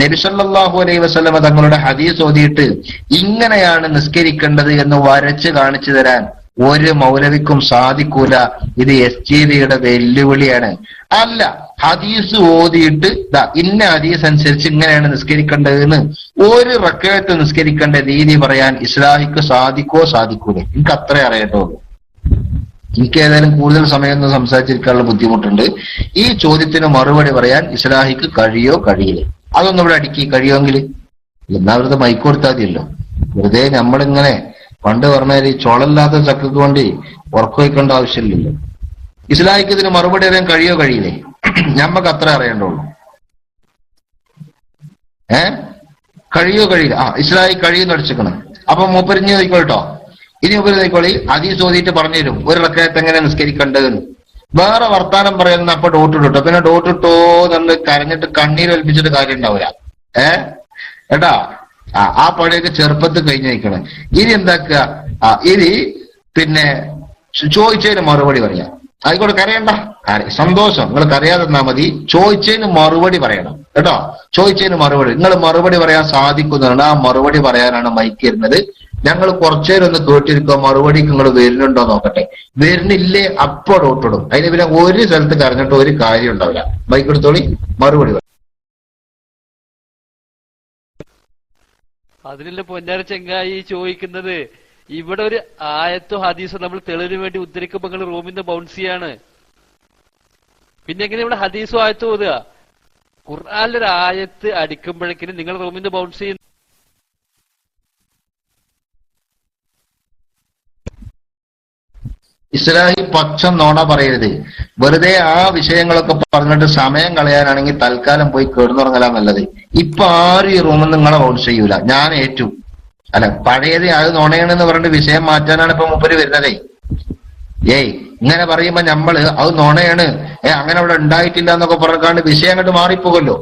നബി സല്ലല്ലാഹു അലൈഹി വസല്ലമ തങ്ങളുടെ ഹദീസ് ഓതിയിട്ട് ഇങ്ങനെയാണ് നിസ്കരിക്കേണ്ടത് എന്ന് വരച്ച് കാണിച്ചു തരാൻ ഒരു മൗലവിക്കും സാധിക്കൂല. ഇത് SGBയുടെ വെല്ലുവിളിയാണ്. അല്ല, ഹദീസ് ഓതിയിട്ട് ഇന്ന ഹദീസ് അനുസരിച്ച് ഇങ്ങനെയാണ് നിസ്കരിക്കേണ്ടതെന്ന് ഒരു റക്അത്ത് നിസ്കരിക്കേണ്ട രീതി പറയാൻ ഇസ്ലാഹിക്ക് സാധിക്കൂല. എനിക്ക് അത്രേ അറിയട്ടുള്ളൂ. എനിക്ക് ഏതായാലും കൂടുതൽ സമയമൊന്നും സംസാരിച്ചിരിക്കാനുള്ള ബുദ്ധിമുട്ടുണ്ട്. ഈ ചോദ്യത്തിന് മറുപടി പറയാൻ ഇസ്ലാഹിക്ക് കഴിയില്ലേ? അതൊന്നും ഇവിടെ അടുക്കി കഴിയുമെങ്കിൽ എന്നാ വെറുതെ മൈക്ക് കൊടുത്താൽ മതിയല്ലോ. വെറുതെ നമ്മളിങ്ങനെ പണ്ട് പറഞ്ഞാൽ ഈ ചോളല്ലാത്ത ചക്കക്ക് വേണ്ടി ഉറക്കുവയ്ക്കേണ്ട ആവശ്യമില്ലല്ലോ. ഇസ്ലാഹിക്ക് ഇതിന് മറുപടി അറിയാൻ കഴിയില്ലേ? ഞമ്മക്ക് അത്ര അറിയേണ്ടുള്ളൂ. കഴിയില്ല. ഇസ്ലാഹി കഴിയുന്ന അടിച്ചിക്കണം. അപ്പൊ മൂപ്പരിഞ്ഞ് നോക്കോട്ടോ. ഇനി മൂപ്പര് നോക്കോളി, ഹദീസ് ഓതിയിട്ട് പറഞ്ഞുതരും ഒരു റക്അത്ത് എങ്ങനെ നിസ്കരിക്കേണ്ടതെന്ന്. വേറെ വർത്താനം പറയുന്ന അപ്പൊ ഡോട്ടിട്ടോ, പിന്നെ ഡോട്ടിട്ടോ നമ്മൾ കരഞ്ഞിട്ട് കണ്ണീരൊലിപ്പിച്ചിട്ട് കാര്യം ഉണ്ടാവില്ല. ഏട്ടാ, ആ പഴയൊക്കെ ചെറുപ്പത്തിൽ കഴിഞ്ഞ് നിൽക്കണം. ഇനി എന്താക്കുക, ഇനി പിന്നെ ചോദിച്ചതിന് മറുപടി പറയാം. ആയിക്കോട്ടെ, കരയണ്ട, സന്തോഷം. നിങ്ങൾ കരയാതെ തന്നാ മതി. ചോദിച്ചതിന് മറുപടി പറയണം കേട്ടോ. ചോദിച്ചതിന് മറുപടി നിങ്ങൾ മറുപടി പറയാൻ സാധിക്കുന്നതാണ്. ആ മറുപടി പറയാനാണ് മൈക്ക് വരുന്നത്. ഞങ്ങൾ കുറച്ചേരം ഒന്ന് കേട്ടിരിക്കുക, മറുപടിക്ക് നിങ്ങൾ വരുന്നുണ്ടോ നോക്കട്ടെ. വരുന്നില്ലേ അപ്പൊ ഡോട്ടിടും. അതിന് പിന്നെ ഒരു സ്ഥലത്ത് കരഞ്ഞിട്ട് ഒരു കാര്യം ഉണ്ടാവില്ല. മൈക്ക് എടുത്തോളി, മറുപടി. അതിനുള്ള പൊന്നാര ചെങ്ങായി ചോദിക്കുന്നത്, ഇവിടെ ഒരു ആയത്തോ ഹദീസോ നമ്മൾ തെളിവിന് വേണ്ടി ഉദ്ധരിക്കുമ്പോ നിങ്ങൾ റൂമിന്ന് ബൗൺസ് ചെയ്യാണ്. പിന്നെ എങ്ങനെ ഇവിടെ ഹദീസോ ആയത്തോ ഓതുക? ഖുർആനിലൊരു ആയത്ത് അടിക്കുമ്പോഴേക്കിനും നിങ്ങൾ റൂമിന്ന് ബൗൺസ് ചെയ്യുന്നു. ഇസ്ലാഹി പക്ഷം നോണ പറയരുത്. വെറുതെ ആ വിഷയങ്ങളൊക്കെ പറഞ്ഞിട്ട് സമയം കളയാനാണെങ്കിൽ തൽക്കാലം പോയി കിടന്നുറങ്ങലാ നല്ലത്. ഇപ്പൊ ആരും ഈ റൂമിൽ നിങ്ങളെ ബൗൺസ് ചെയ്യൂല. ഞാൻ ഏറ്റു. അല്ല, പഴയത് അത് നുണയാണെന്ന് പറഞ്ഞിട്ട് വിഷയം മാറ്റാനാണ് ഇപ്പൊ മൂപ്പര് വരുന്നതേ. ഇങ്ങനെ പറയുമ്പോ നമ്മള് അത് നുണയാണ്, അങ്ങനെ അവിടെ ഉണ്ടായിട്ടില്ല എന്നൊക്കെ പറഞ്ഞാണ്ട് വിഷയം അങ്ങോട്ട് മാറിപ്പോകല്ലോ.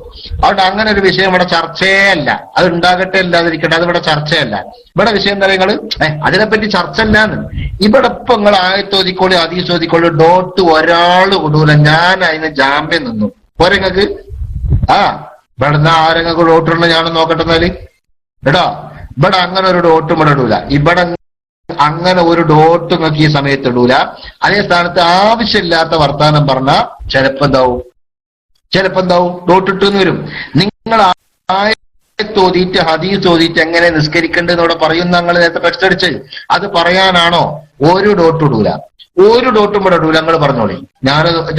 അവിടെ അങ്ങനെ ഒരു വിഷയം ഇവിടെ ചർച്ചയേ അല്ല. അത് ഉണ്ടാകട്ടെ അല്ലാതിരിക്കട്ടെ, അത് ഇവിടെ ചർച്ചയല്ല. ഇവിടെ വിഷയം എന്താ നിങ്ങള് അതിനെപ്പറ്റി ചർച്ച അല്ലാന്ന്. ഇവിടെ ഇപ്പൊ നിങ്ങൾ ആയത്തോതിക്കോളി, ഹദീസോതിക്കോളി, ഡോട്ട് ഒരാള് കൊടുക്കൂല. ഞാൻ അതിന് ജാമ്യം നിന്നു. പോരെങ്ങക്ക് ഇവിടുന്ന് ആരെങ്ങൾക്ക് ഡോട്ടുണ്ടോ ഞാനും നോക്കട്ടെ എന്നാല്. എടാ, ഇവിടെ അങ്ങനെ ഒരു ഡോട്ടും ഇവിടെ ഇടൂല. ഇവിടെ അങ്ങനെ ഒരു ഡോട്ട് നിങ്ങൾക്ക് ഈ സമയത്ത് ഇടൂല. അതേ സ്ഥാനത്ത് ആവശ്യമില്ലാത്ത വർത്താനം പറഞ്ഞ ചിലപ്പോ എന്താവും ഡോട്ടിട്ടെന്ന് വരും. നിങ്ങൾ ആയത്തോതിയിട്ട് ഹദീസ് ഓതിയിട്ട് എങ്ങനെ നിസ്കരിക്കേണ്ടതെന്നോടെ പറയുന്ന ഞങ്ങൾ നേരത്തെ ടെക്സ്റ്റ് അടിച്ച് അത് പറയാനാണോ? ഒരു ഡോട്ട് ഇടൂല, ഒരു ഡോട്ടും ഇവിടെ ഇടൂല. ഞങ്ങൾ പറഞ്ഞോളി.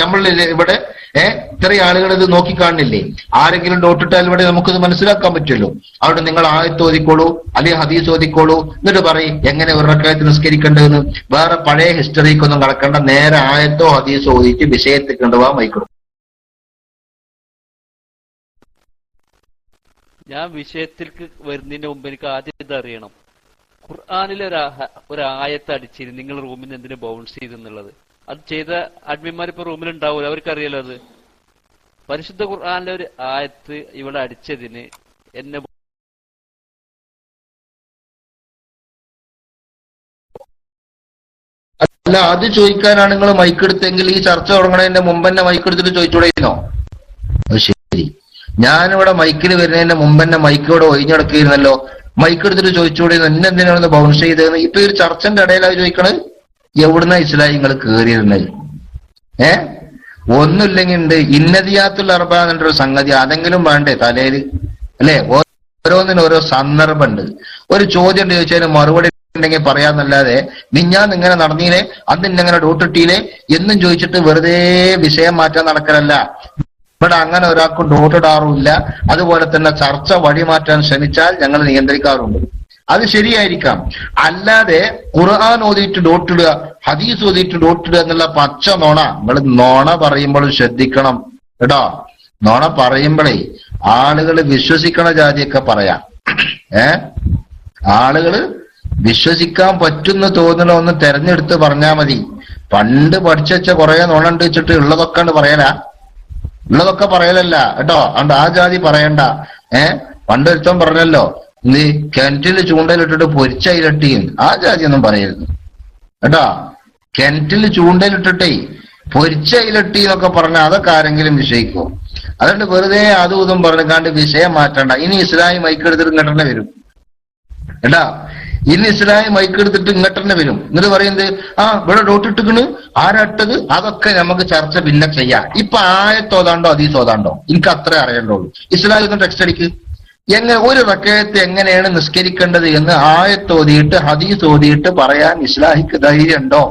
നമ്മളിൽ ഇവിടെ ഇത്രയും ആളുകൾ ഇത് നോക്കിക്കാണില്ലേ? ആരെങ്കിലും ഡോട്ടിട്ടാൽ ഇവിടെ നമുക്കിത് മനസ്സിലാക്കാൻ പറ്റുമല്ലോ. അവിടെ നിങ്ങൾ ആയത്ത് ഓതിക്കോളൂ, അല്ലെങ്കിൽ ഹദീസ് ഓതിക്കോളൂ, എന്നിട്ട് പറയും എങ്ങനെ ഒരു റക്അത്ത് നിസ്കരിക്കേണ്ടതെന്ന്. വേറെ പഴയ ഹിസ്റ്ററിക്കൊന്നും കടക്കണ്ട. നേരെ ആയത്തോ ഹദീസോ ഓതിയിട്ട് വിഷയത്തിൽ കൊണ്ടുപോകാൻ വൈക്കണം. ഞാൻ വിഷയത്തിലേക്ക് വരുന്നതിന് മുമ്പ് എനിക്ക് ആദ്യം ഇതറിയണം. ഖുർആനിലെ ഒരു ആയത്ത് അടിച്ചിരുന്നു നിങ്ങൾ റൂമിൽ നിന്ന് എന്തിനു ബൗൺസ് ചെയ്തെന്നുള്ളത്. അത് ചെയ്ത അഡ്മിന്മാർ ഇപ്പൊ റൂമിൽ ഉണ്ടാവൂല, അവർക്കറിയാലോ. അത് പരിശുദ്ധ ഖുർആനിലെ ഒരു ആയത്ത് ഇവിടെ അടിച്ചതിന് എന്നെ അല്ല, അത് ചോദിക്കാനാണ് നിങ്ങൾ മൈക്കെടുത്തെങ്കിൽ ഈ ചർച്ച തുടങ്ങണതിന്റെ മുമ്പ് തന്നെ മൈക്കെടുത്തിട്ട് ചോദിച്ചുകൂടെയിരുന്നോ? അത് ശരി. ഞാനിവിടെ മൈക്കിൽ വരുന്നതിന്റെ മുമ്പ് തന്നെ മൈക്കോടെ ഒഴിഞ്ഞടക്കിയിരുന്നല്ലോ. മൈക്കെടുത്തിട്ട് ചോദിച്ചുകൂടെ എന്നെന്തിനാണ് ബൗൺസ് ചെയ്തതെന്ന്. ഇപ്പൊ ഒരു ചർച്ചന്റെ ഇടയിലായി ചോദിക്കണത്. എവിടുന്ന ഇസ്ലാഹി നിങ്ങൾ കയറിയിരുന്നത്? ഒന്നുമില്ലെങ്കിൽ ഉണ്ട് ഇന്നതിയാത്തുൽ അർബ എന്നൊരു സംഗതി, അതെങ്കിലും വേണ്ടേ തലയില്? അല്ലെ, ഓരോന്നിനും ഓരോ സന്ദർഭമുണ്ട്. ഒരു ചോദ്യം ചോദിച്ചതിന് മറുപടി ഉണ്ടെങ്കിൽ പറയാന്നല്ലാതെ ഞാൻ ഇങ്ങനെ നടന്നീലേ, അന്ന് ഇന്നങ്ങനെ ഡോട്ടിട്ടീലേ എന്നും ചോദിച്ചിട്ട് വെറുതെ വിഷയം മാറ്റാൻ നടക്കലല്ല. ഇവിടെ അങ്ങനെ ഒരാൾക്കും ഡോട്ടിടാറുമില്ല. അതുപോലെ തന്നെ ചർച്ച വഴിമാറ്റാൻ ശ്രമിച്ചാൽ ഞങ്ങൾ നിയന്ത്രിക്കാറുണ്ട്. അത് ശരിയായിരിക്കാം. അല്ലാതെ ഖുർആൻ ഓതിയിട്ട് ഡോട്ടിടുക, ഹദീസ് ഓതിയിട്ട് ഡോട്ടിടുക എന്നുള്ള പച്ച നോണ. നിങ്ങൾ നോണ പറയുമ്പോൾ ശ്രദ്ധിക്കണം കേട്ടോ. നോണ പറയുമ്പോഴേ ആളുകൾ വിശ്വസിക്കണ ജാതിയൊക്കെ പറയാം. ആളുകള് വിശ്വസിക്കാൻ പറ്റുന്ന തോന്നണ ഒന്ന് തെരഞ്ഞെടുത്ത് പറഞ്ഞാ മതി. പണ്ട് പഠിച്ചു വെച്ച കുറെ നോണണ്ട് വെച്ചിട്ട് ഉള്ളതൊക്കെ ഉള്ളതൊക്കെ പറയലല്ല കേട്ടോ. അതുകൊണ്ട് ആ ജാതി പറയണ്ട. പണ്ട് ഒരുത്തം പറഞ്ഞല്ലോ, നീ കിണറ്റിൽ ചൂണ്ടയിലിട്ടിട്ട് പൊരിച്ചയിലട്ടിയും, ആ ജാതി ഒന്നും പറയരുത് കേട്ടോ. കിണറ്റിൽ ചൂണ്ടയിലിട്ടിട്ടേ പൊരിച്ചയിലട്ടി എന്നൊക്കെ പറഞ്ഞാൽ അതൊക്കെ ആരെങ്കിലും വിഷയിക്കും. അതുകൊണ്ട് വെറുതെ അതും ഇതും പറഞ്ഞാണ്ട് വിഷയം മാറ്റണ്ട. ഇനി ഇസ്ലാമി മൈക്കെടുത്തിട്ട് ഇങ്ങോട്ടന്നെ വരും കേട്ടാ. ഇന്ന് ഇസ്ലാമി മൈക്കെടുത്തിട്ട് ഇങ്ങോട്ടന്നെ വരും. എന്നിട്ട് പറയുന്നത് ഇവിടെ ഡോട്ടിട്ടിക്കണ്, ആരട്ടത്, അതൊക്കെ നമുക്ക് ചർച്ച പിന്നെ ചെയ്യാം. ഇപ്പൊ ആയത്തോതാണ്ടോ അതീസോതാണ്ടോ എനിക്ക് അത്രേ അറിയണ്ടുള്ളൂ. ഇസ്ലാമി ഒന്ന് ടെക്സ്റ്റ് അടിക്ക്. ഒരു റക്കയത്ത് എങ്ങനെയാണ് നിസ്കരിക്കേണ്ടത് എന്ന് ആയത്തോതിയിട്ട് ഹദീസ് ഓതിയിട്ട് പറയാൻ ഇസ്ലാഹിക്ക് ധൈര്യമുണ്ടോ?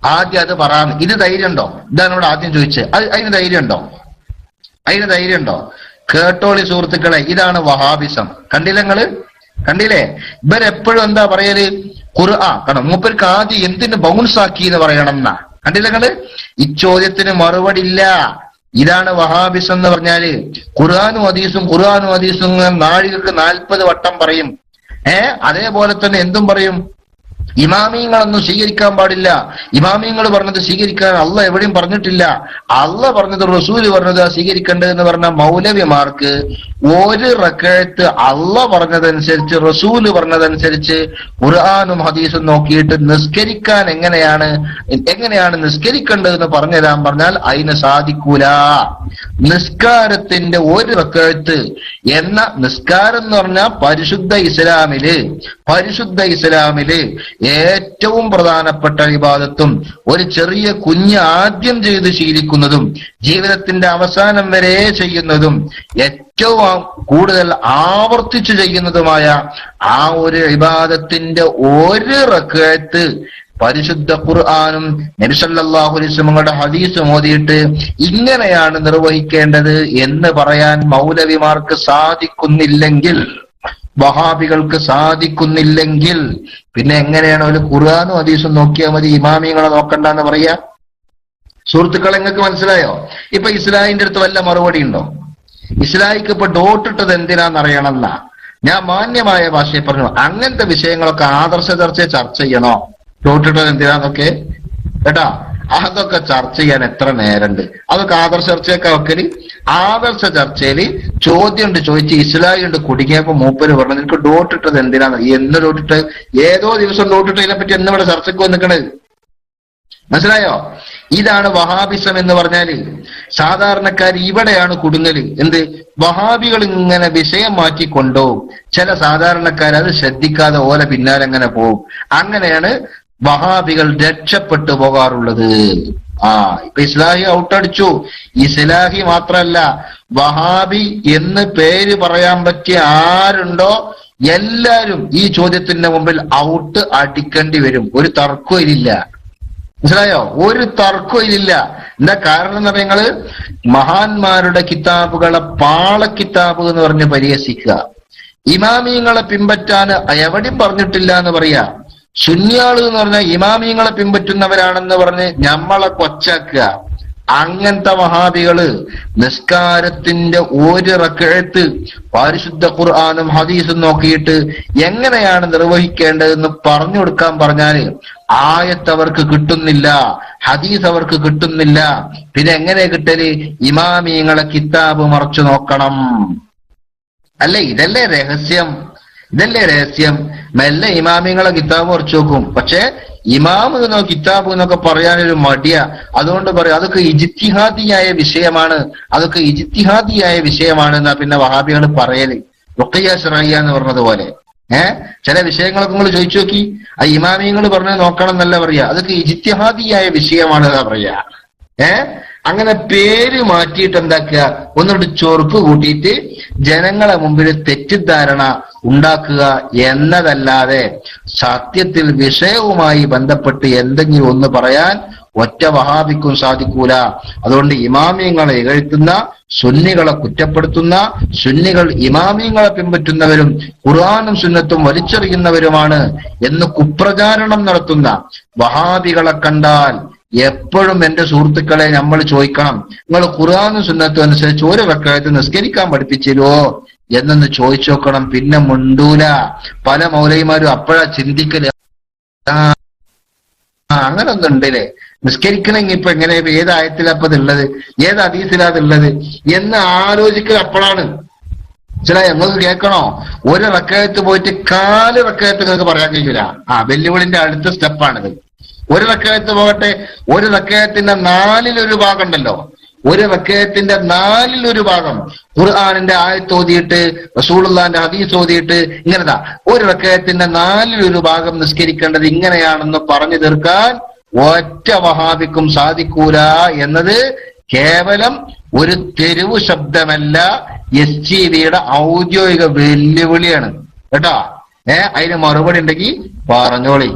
ആദ്യം അത് പറയാൻ ഇത് ധൈര്യമുണ്ടോ? ഇതാണ് ഇവിടെ ആദ്യം ചോദിച്ചത്. അതിന് ധൈര്യമുണ്ടോ? അതിന് ധൈര്യമുണ്ടോ? കേട്ടോളി സുഹൃത്തുക്കളെ, ഇതാണ് വഹാബിസം. കണ്ടില്ലേ ഇവരെപ്പോഴും എന്താ പറയല്? കാരണം മൂപ്പർക്ക് ആദ്യം എന്തിന് ബൗൺസ് ആക്കി എന്ന് പറയണം എന്നാ. കണ്ടില്ലേ ഈ ചോദ്യത്തിന് മറുപടി ഇല്ല. ഇതാണ് വഹാബിസം എന്ന് പറഞ്ഞാല്. ഖുർആനും ഹദീസും നാഴികക്ക് 40 വട്ടം പറയും. അതേപോലെ തന്നെ എന്തും പറയും. ഇമാമിയങ്ങളൊന്നും സ്വീകരിക്കാൻ പാടില്ല. ഇമാമിയങ്ങൾ പറഞ്ഞത് സ്വീകരിക്കാൻ അള്ള എവിടെയും പറഞ്ഞിട്ടില്ല. അള്ള പറഞ്ഞത് റസൂല് പറഞ്ഞത് സ്വീകരിക്കേണ്ടത് എന്ന് പറഞ്ഞ മൗലവിമാർക്ക് ഒരു റക്കഅത്ത് അള്ള പറഞ്ഞതനുസരിച്ച് റസൂല് പറഞ്ഞതനുസരിച്ച് ഖുർആനും ഹദീസും നോക്കിയിട്ട് നിസ്കരിക്കാൻ എങ്ങനെയാണ് നിസ്കരിക്കേണ്ടതെന്ന് പറഞ്ഞു തരാൻ പറഞ്ഞാൽ അതിന് സാധിക്കൂല. നിസ്കാരത്തിന്റെ ഒരു റക്കഅത്ത് എന്ന നിസ്കാരം എന്ന് പറഞ്ഞാൽ പരിശുദ്ധ ഇസ്ലാമില് ഏറ്റവും പ്രധാനപ്പെട്ട ഇബാദത്തും ഒരു ചെറിയ കുഞ്ഞ് ആദ്യം ചെയ്ത് ശീലിക്കുന്നതും ജീവിതത്തിന്റെ അവസാനം വരെ ചെയ്യുന്നതും ഏറ്റവും കൂടുതൽ ആവർത്തിച്ചു ചെയ്യുന്നതുമായ ആ ഒരു ഇബാദത്തിന്റെ ഒരു റക്അത്ത് പരിശുദ്ധ ഖുർആനും നബി സല്ലല്ലാഹു അലൈഹി വസല്ലമയുടെ ഹദീസും ഓതിയിട്ട് ഇങ്ങനെയാണ് നിർവഹിക്കേണ്ടത് എന്ന് പറയാൻ മൗലവിമാർക്ക് സാധിക്കുന്നില്ലെങ്കിൽ, വഹാബികൾക്ക് സാധിക്കുന്നില്ലെങ്കിൽ പിന്നെ എങ്ങനെയാണ് ഒരു ഖുർആനും ഹദീസും നോക്കിയാൽ മതി, ഇമാമിയങ്ങളെ നോക്കണ്ടെന്ന് പറയാ? സുഹൃത്തുക്കളെ, നിങ്ങൾക്ക് മനസ്സിലായോ? ഇപ്പൊ ഇസ്ലാഹിന്റെ അടുത്ത് വല്ല മറുപടി ഉണ്ടോ? ഇസ്ലാഹിക്ക് ഇപ്പൊ ഡോട്ടിട്ടത് എന്തിനാന്ന് അറിയണമെന്നാ ഞാൻ മാന്യമായ ഭാഷയിൽ പറഞ്ഞു. അങ്ങനത്തെ വിഷയങ്ങളൊക്കെ ആദർശ ചർച്ച ചെയ്യണോ? ഡോട്ടിട്ടത് എന്തിനാന്നൊക്കെ കേട്ടാ, അതൊക്കെ ചർച്ച ചെയ്യാൻ എത്ര നേരമുണ്ട്. അതൊക്കെ ആദർശ ചർച്ചയൊക്കെ വെക്കല്. ആദർശ ചർച്ചയില് ചോദ്യമുണ്ട് ചോദിച്ച് ഇസ്ലാഹിയുണ്ട് കുടുങ്ങിയപ്പോ മൂപ്പര് പറഞ്ഞു നിനക്ക് ഡോട്ടിട്ടത് എന്തിനാന്ന്. എന്ന് ഡോട്ടിട്ട്? ഏതോ ദിവസം ഡോട്ടിട്ടതിനെ പറ്റി എന്നിവിടെ ചർച്ചയ്ക്ക് വന്നിക്കണത്. മനസ്സിലായോ? ഇതാണ് വഹാബിസം എന്ന് പറഞ്ഞാല്. സാധാരണക്കാർ ഇവിടെയാണ് കുടുങ്ങല്. എന്ത്? വഹാബികൾ ഇങ്ങനെ വിഷയം മാറ്റിക്കൊണ്ടുപോകും. ചില സാധാരണക്കാർ അത് ശ്രദ്ധിക്കാതെ ഓല പിന്നാലെ അങ്ങനെ പോകും. അങ്ങനെയാണ് വഹാബികൾ രക്ഷപ്പെട്ടു പോകാറുള്ളത്. ഇപ്പൊ ഇസ്ലാഹി ഔട്ടടിച്ചു. ഇസ്ലാഹി മാത്രല്ല, വഹാബി എന്ന് പേര് പറയാൻ പറ്റിയ ആരുണ്ടോ എല്ലാരും ഈ ചോദ്യത്തിന്റെ മുമ്പിൽ ഔട്ട് അടിക്കേണ്ടി വരും. ഒരു തർക്കവും ഇതില്ല. മനസ്സിലായോ? ഒരു തർക്കവും ഇതില്ല. എന്താ കാരണം എന്ന് പറഞ്ഞാൽ നിങ്ങള് മഹാന്മാരുടെ കിതാബുകളെ പാളക്കിതാബ് എന്ന് പറഞ്ഞ് പരിഹസിക്കുക. ഇമാമിയങ്ങളെ പിൻപറ്റാൻ എവിടെയും പറഞ്ഞിട്ടില്ല എന്ന് പറയാ. സുന്നിയാള് എന്ന് പറഞ്ഞാൽ ഇമാമിയങ്ങളെ പിൻപറ്റുന്നവരാണെന്ന് പറഞ്ഞ് നമ്മളെ കൊച്ചാക്കുക. അങ്ങനത്തെ വഹാബികള് നിസ്കാരത്തിന്റെ ഒരു റക്അത്ത് പരിശുദ്ധ ഖുർആനും ഹദീസും നോക്കിയിട്ട് എങ്ങനെയാണ് നിർവഹിക്കേണ്ടതെന്ന് പറഞ്ഞു കൊടുക്കാൻ പറഞ്ഞാല് ആയത്ത് അവർക്ക് കിട്ടുന്നില്ല, ഹദീസ് അവർക്ക് കിട്ടുന്നില്ല. പിന്നെ എങ്ങനെ കിട്ടല്? ഇമാമിയങ്ങളെ കിതാബ് മറച്ചു നോക്കണം. അല്ലേ? ഇതല്ലേ രഹസ്യം. മെല്ലെ ഇമാമിങ്ങളെ കിതാബ് മറിച്ചു നോക്കും. പക്ഷെ ഇമാമ് എന്നോ കിതാബ് എന്നൊക്കെ പറയാനൊരു മടിയ. അതുകൊണ്ട് പറയാം അതൊക്കെ ഇജ്തിഹാദിയായ വിഷയമാണ് എന്നാ പിന്നെ വഹാബികൾ പറയല്. റുഖിയ ശർഇയ്യ എന്ന് പറഞ്ഞതുപോലെ ചില വിഷയങ്ങളൊക്കെ നിങ്ങൾ ചോദിച്ചു നോക്കി. ആ ഇമാമിയങ്ങൾ പറഞ്ഞ് നോക്കണം എന്നല്ല പറയാ, അതൊക്കെ ഇജ്തിഹാദിയായ വിഷയമാണ് എന്നാ പറയാ. അങ്ങനെ പേര് മാറ്റിയിട്ട് എന്താക്കുക, ഒന്നുകൊണ്ട് ചൊറുക്ക് കൂട്ടിയിട്ട് ജനങ്ങളെ മുമ്പിൽ തെറ്റിദ്ധാരണ ഉണ്ടാക്കുക എന്നതല്ലാതെ സത്യത്തിൽ വിഷയവുമായി ബന്ധപ്പെട്ട് എന്തെങ്കിലും ഒന്ന് പറയാൻ ഒറ്റ വഹാബിക്കും സാധിക്കൂല. അതുകൊണ്ട് ഇമാമിയങ്ങളെ ഇകഴ്ത്തുന്ന, സുന്നികളെ കുറ്റപ്പെടുത്തുന്ന, സുന്നികൾ ഇമാമിയങ്ങളെ പിൻപറ്റുന്നവരും ഖുർആനും സുന്നത്തും വലിച്ചെറിയുന്നവരുമാണ് എന്ന് കുപ്രചാരണം നടത്തുന്ന വഹാബികളെ കണ്ടാൽ എപ്പോഴും എന്റെ സുഹൃത്തുക്കളെ നമ്മൾ ചോദിക്കണം, നിങ്ങൾ ഖുർആനും സുന്നത്തും അനുസരിച്ച് ഒരു റക്അത്ത് നിസ്കരിക്കാൻ പഠിപ്പിച്ചിരുവോ എന്നൊന്ന് ചോദിച്ചു നോക്കണം. പിന്നെ മുണ്ടൂല. പല മൗലവിമാരും അപ്പോഴാ ചിന്തിക്കല്, അങ്ങനെ ഒന്നും ഉണ്ടല്ലേ, നിസ്കരിക്കണമെങ്കിൽ ഇപ്പൊ എങ്ങനെ, ഏത് ആയത്തിലപ്പ അതുള്ളത്, ഏത് ഹദീസിലാ അതുള്ളത് എന്ന് ആലോചിക്കൽ അപ്പോഴാണ്. ചില ഞങ്ങൾക്ക് കേൾക്കണോ, ഒരു റക്അത്ത് പോയിട്ട് 4 റക്അത്ത് നിങ്ങൾക്ക് പറയാൻ കഴിയൂല. വെല്ലുവിളിന്റെ അടുത്ത സ്റ്റെപ്പാണിത്. ഒരു റക്അത്ത് പോകട്ടെ, ഒരു റക്അത്തിന്റെ 4-1 ഭാഗം ഉണ്ടല്ലോ, ഒരു റക്അത്തിന്റെ 4-1 ഭാഗം ഖുർആനിന്റെ ആയത്ത് ഓതിയിട്ട് റസൂലുള്ളാഹിന്റെ ഹദീസ് ഓതിയിട്ട് ഇങ്ങനെതാ ഒരു റക്അത്തിന്റെ 4-1 ഭാഗം നിസ്കരിക്കേണ്ടത് ഇങ്ങനെയാണെന്ന് പറഞ്ഞു തീർക്കാൻ ഒറ്റ വഹാബിക്കും സാധിക്കൂല എന്നത് കേവലം ഒരു തെരുവ് ശബ്ദമല്ല, SGBയുടെ ഔദ്യോഗിക വെല്ലുവിളിയാണ് കേട്ടോ. അതിന് മറുപടി ഉണ്ടെങ്കിൽ പറഞ്ഞോളി,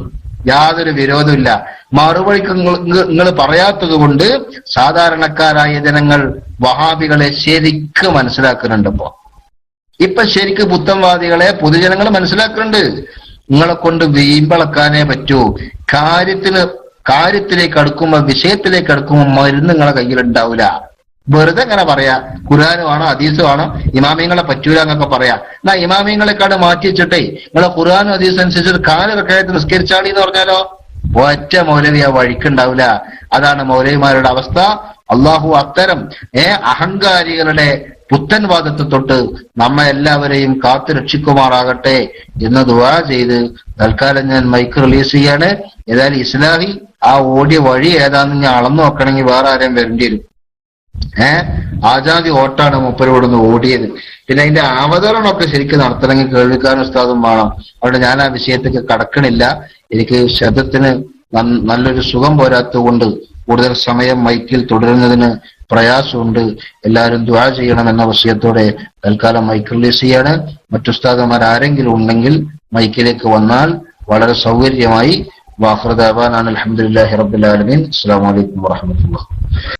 യാതൊരു വിരോധമില്ല. മറുപടിക്ക് നിങ്ങൾ പറയാത്തത് കൊണ്ട് സാധാരണക്കാരായ ജനങ്ങൾ വഹാബികളെ ശരിക്ക് മനസ്സിലാക്കുന്നുണ്ട്. ഇപ്പൊ ശരിക്ക് പുത്തൻവാദികളെ പൊതുജനങ്ങൾ മനസ്സിലാക്കുന്നുണ്ട്. നിങ്ങളെ കൊണ്ട് വീമ്പളക്കാനേ പറ്റൂ. കാര്യത്തിലേക്ക് അടുക്കുമ്പോ, വിഷയത്തിലേക്ക് അടുക്കുമ്പോ മരുന്ന് നിങ്ങളെ കയ്യിലുണ്ടാവില്ല. വെറുതെ എങ്ങനെ പറയാ, ഖുർആന് വേണോ ഹദീസ് വേണോ, ഇമാമിങ്ങളെ പറ്റൂല എന്നൊക്കെ പറയാ. എന്നാ ഇമാമിങ്ങളെക്കാട് മാറ്റി വെച്ചിട്ടേ നിങ്ങളെ ഖുർആനും ഹദീസ് അനുസരിച്ച് 4 റക്അത്ത് നിസ്കരിച്ചാളി എന്ന് പറഞ്ഞാലോ ഒറ്റ മൗലവി ആ വഴിക്കുണ്ടാവില്ല. അതാണ് മൗലവിമാരുടെ അവസ്ഥ. അള്ളാഹു അത്തരം അഹങ്കാരികളുടെ പുത്തൻവാദത്തെ തൊട്ട് നമ്മെ എല്ലാവരെയും കാത്തു രക്ഷിക്കുമാറാകട്ടെ എന്ന് ദുആ ചെയ്ത് തൽക്കാലം ഞാൻ മൈക്ക് റിലീസ് ചെയ്യാണ്. ഏതായാലും ഇസ്ലാഹി ആ ഓടിയ വഴി ഏതാണെന്ന് ഞാൻ അളന്നു നോക്കണമെങ്കിൽ വേറെ ആരെയും വരേണ്ടി വരും. ആജാദി ഓട്ടാണ് മൂപ്പരോടൊന്ന് ഓടിയത്. പിന്നെ അതിന്റെ അവതരണമൊക്കെ ശരിക്കും നടത്തണമെങ്കിൽ കേൾവിക്കാരൻ ഉസ്താദും വേണം. അവിടെ ഞാൻ ആ വിഷയത്തേക്ക് കടക്കണില്ല. എനിക്ക് ശബ്ദത്തിന് നല്ലൊരു സുഖം പോരാത്തത് കൊണ്ട് കൂടുതൽ സമയം മൈക്കിൽ തുടരുന്നതിന് പ്രയാസമുണ്ട്. എല്ലാവരും ദുആ ചെയ്യണമെന്ന വസിയത്തോടെ തൽക്കാലം മൈക്ക് റിലീസ് ചെയ്യാണ്. മറ്റുസ്താദന്മാർ ആരെങ്കിലും ഉണ്ടെങ്കിൽ മൈക്കിലേക്ക് വന്നാൽ വളരെ സൗകര്യമായി. വാഖിറു ദഅവാനാ അൽഹംദുലില്ലാഹി റബ്ബിൽ ആലമീൻ. അസ്സലാമു അലൈക്കും വറഹ്മത്തുള്ളാഹി.